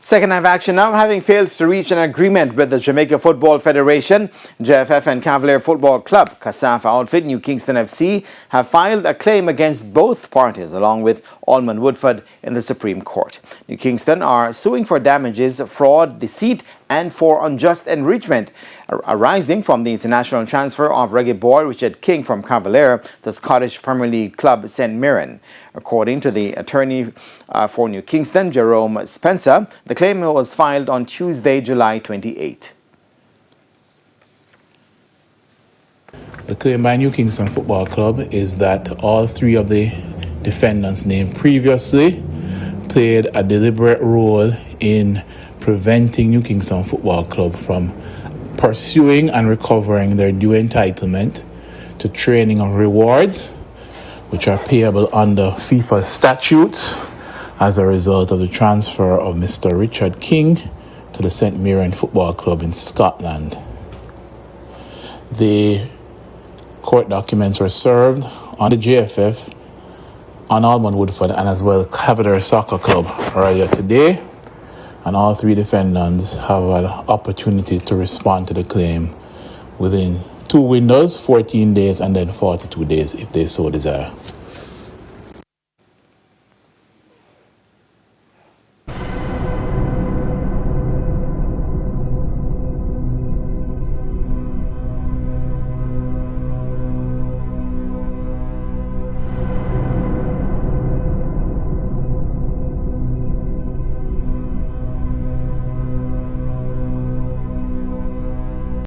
Second half action now. Having failed to reach an agreement with the Jamaica Football Federation, JFF and Cavalier Football Club, KSAFA outfit New Kingston FC have filed a claim against both parties along with Allman Woodford in the Supreme Court. New Kingston are suing for damages, fraud, deceit and for unjust enrichment arising from the international transfer of Reggae Boy Richard King from Cavalier to Scottish Premier League club St. Mirren. According to the attorney for New Kingston, Jerome Spencer, the claim was filed on Tuesday, July 28. The claim by New Kingston Football Club is that all three of the defendants named previously played a deliberate role in preventing New Kingston Football Club from pursuing and recovering their due entitlement to training and rewards, which are payable under FIFA statutes as a result of the transfer of Mr. Richard King to the St. Mirren Football Club in Scotland. The court documents were served on the JFF, on Allman Woodford, and as well Cavalier Soccer Club earlier today. And all three defendants have an opportunity to respond to the claim within 2 windows, 14 days and then 42 days if they so desire.